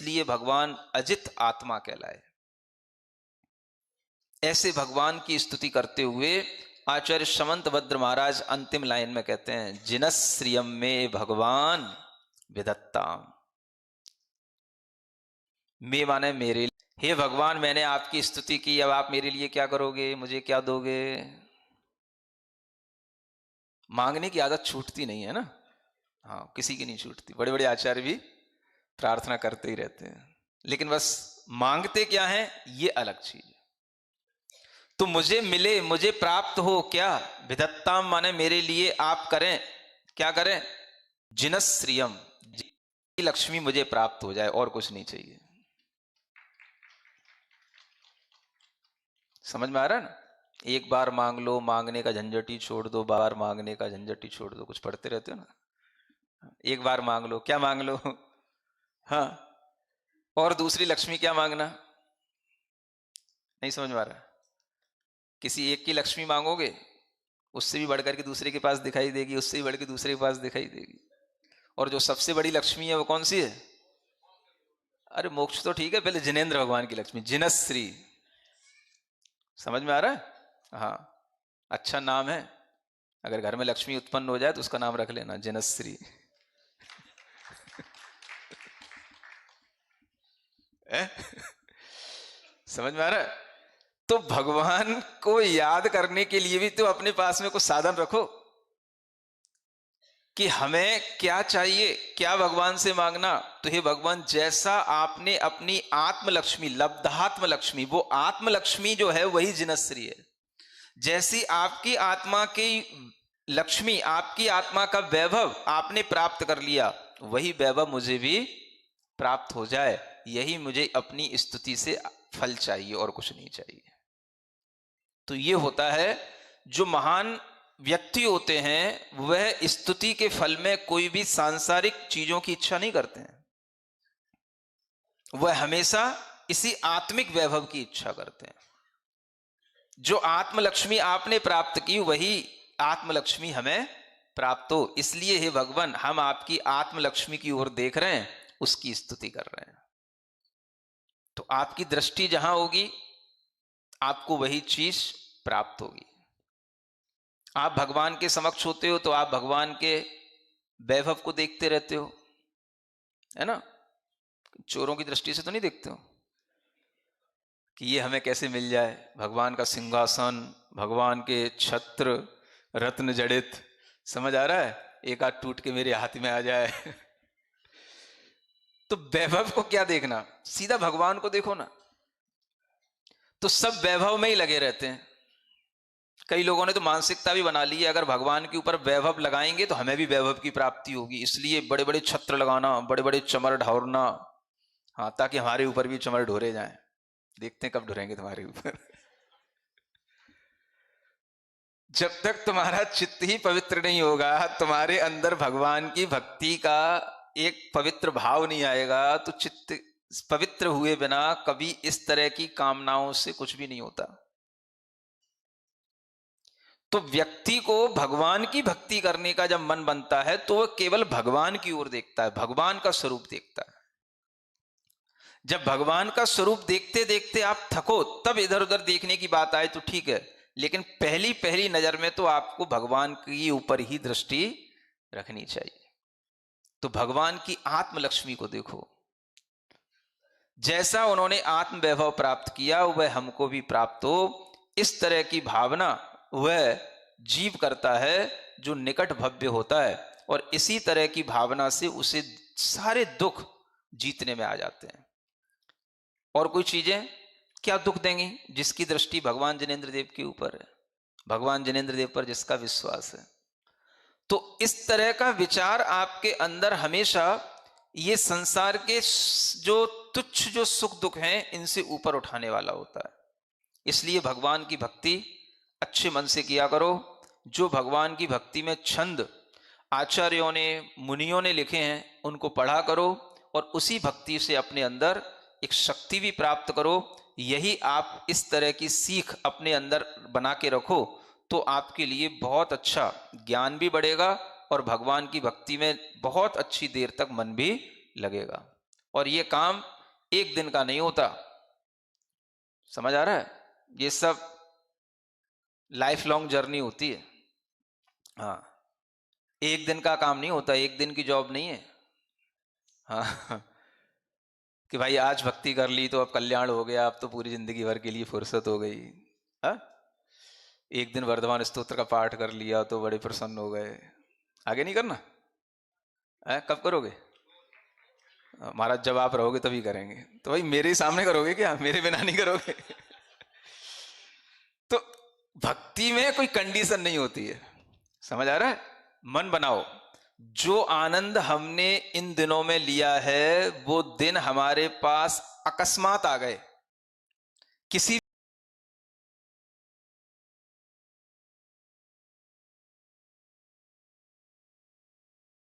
इसलिए भगवान अजित आत्मा कहलाए। ऐसे भगवान की स्तुति करते हुए आचार्य समंतभद्र महाराज अंतिम लाइन में कहते हैं, जिनश्रियम में भगवान विदत्ताम। मैं माने मेरे, हे भगवान मैंने आपकी स्तुति की, अब आप मेरे लिए क्या करोगे, मुझे क्या दोगे। मांगने की आदत छूटती नहीं है ना, हाँ किसी की नहीं छूटती। बड़े बड़े आचार्य भी प्रार्थना करते ही रहते हैं, लेकिन बस मांगते क्या है ये अलग चीज है। तो मुझे मिले, मुझे प्राप्त हो क्या, विदत्ताम माने मेरे लिए आप करें, क्या करें, जिनश्रियम, लक्ष्मी मुझे प्राप्त हो जाए, और कुछ नहीं चाहिए। समझ में आ रहा है ना। एक बार मांग लो, मांगने का झंझट ही छोड़ दो, बार मांगने का झंझट ही छोड़ दो। कुछ पढ़ते रहते हो ना, एक बार मांग लो, क्या मांग लो, हाँ, और दूसरी लक्ष्मी क्या मांगना, नहीं समझ में आ रहा। किसी एक की लक्ष्मी मांगोगे, उससे भी बढ़कर के दूसरे के पास दिखाई देगी, उससे भी बढ़ के दूसरे के पास दिखाई देगी। और जो सबसे बड़ी लक्ष्मी है वो कौन सी है, अरे मोक्ष तो ठीक है, पहले जिनेंद्र भगवान की लक्ष्मी जिनश्री। समझ में आ रहा है, हाँ अच्छा नाम है। अगर घर में लक्ष्मी उत्पन्न हो जाए तो उसका नाम रख लेना जिनश्री। समझ में आ रहा है। तो भगवान को याद करने के लिए भी तो अपने पास में कुछ साधन रखो कि हमें क्या चाहिए, क्या भगवान से मांगना। तो हे भगवान, जैसा आपने अपनी आत्मलक्ष्मी, लब्धात्म लक्ष्मी, वो आत्मलक्ष्मी जो है वही जिनश्री है, जैसी आपकी आत्मा की लक्ष्मी, आपकी आत्मा का वैभव आपने प्राप्त कर लिया, वही वैभव मुझे भी प्राप्त हो जाए, यही मुझे अपनी स्तुति से फल चाहिए, और कुछ नहीं चाहिए। तो ये होता है, जो महान व्यक्ति होते हैं वह स्तुति के फल में कोई भी सांसारिक चीजों की इच्छा नहीं करते हैं, वह हमेशा इसी आत्मिक वैभव की इच्छा करते हैं। जो आत्मलक्ष्मी आपने प्राप्त की वही आत्मलक्ष्मी हमें प्राप्त हो, इसलिए हे भगवान हम आपकी आत्मलक्ष्मी की ओर देख रहे हैं, उसकी स्तुति कर रहे हैं। तो आपकी दृष्टि जहां होगी आपको वही चीज प्राप्त होगी। आप भगवान के समक्ष होते हो तो आप भगवान के वैभव को देखते रहते हो, है ना। चोरों की दृष्टि से तो नहीं देखते हो कि ये हमें कैसे मिल जाए, भगवान का सिंहासन, भगवान के छत्र रत्न जड़ित, समझ आ रहा है, एक आध टूट के मेरे हाथ में आ जाए। तो वैभव को क्या देखना, सीधा भगवान को देखो ना। तो सब वैभव में ही लगे रहते हैं। कई लोगों ने तो मानसिकता भी बना ली है, अगर भगवान के ऊपर वैभव लगाएंगे तो हमें भी वैभव की प्राप्ति होगी, इसलिए बड़े बड़े छत्र लगाना, बड़े बड़े चमर ढोरना, हाँ, ताकि हमारे ऊपर भी चमर ढोरे जाएं। देखते हैं कब ढोरेंगे तुम्हारे ऊपर। जब तक तुम्हारा चित्त ही पवित्र नहीं होगा, तुम्हारे अंदर भगवान की भक्ति का एक पवित्र भाव नहीं आएगा, तो चित्त पवित्र हुए बिना कभी इस तरह की कामनाओं से कुछ भी नहीं होता। तो व्यक्ति को भगवान की भक्ति करने का जब मन बनता है तो वह केवल भगवान की ओर देखता है, भगवान का स्वरूप देखता है। जब भगवान का स्वरूप देखते देखते आप थको, तब इधर उधर देखने की बात आए तो ठीक है, लेकिन पहली पहली नजर में तो आपको भगवान के ऊपर ही दृष्टि रखनी चाहिए। तो भगवान की आत्मलक्ष्मी को देखो, जैसा उन्होंने आत्म वैभव प्राप्त किया वह हमको भी प्राप्त हो, इस तरह की भावना वह जीव करता है जो निकट भव्य होता है, और इसी तरह की भावना से उसे सारे दुख जीतने में आ जाते हैं। और कोई चीजें क्या दुख देंगी, जिसकी दृष्टि भगवान जिनेंद्र देव के ऊपर है, भगवान जिनेंद्र देव पर जिसका विश्वास है। तो इस तरह का विचार आपके अंदर हमेशा ये संसार के जो तुच्छ जो सुख दुख हैं इनसे ऊपर उठाने वाला होता है। इसलिए भगवान की भक्ति अच्छे मन से किया करो। जो भगवान की भक्ति में छंद आचार्यों ने, मुनियों ने लिखे हैं उनको पढ़ा करो, और उसी भक्ति से अपने अंदर एक शक्ति भी प्राप्त करो। यही आप इस तरह की सीख अपने अंदर बना के रखो तो आपके लिए बहुत अच्छा ज्ञान भी बढ़ेगा, और भगवान की भक्ति में बहुत अच्छी देर तक मन भी लगेगा। और ये काम एक दिन का नहीं होता। समझ आ रहा है? ये सब लाइफ लॉन्ग जर्नी होती है। हाँ, एक दिन का काम नहीं होता, एक दिन की जॉब नहीं है। हाँ कि भाई आज भक्ति कर ली तो अब कल्याण हो गया, अब तो पूरी जिंदगी भर के लिए फुर्सत हो गई। हाँ, एक दिन वर्धमान स्तोत्र का पाठ कर लिया तो बड़े प्रसन्न हो गए, आगे नहीं करना है? कब करोगे? महाराज जब आप रहोगे तभी करेंगे। तो भाई मेरे ही सामने करोगे क्या, मेरे बिना नहीं करोगे? तो भक्ति में कोई कंडीशन नहीं होती है। समझ आ रहा है? मन बनाओ, जो आनंद हमने इन दिनों में लिया है वो दिन हमारे पास अकस्मात आ गए। किसी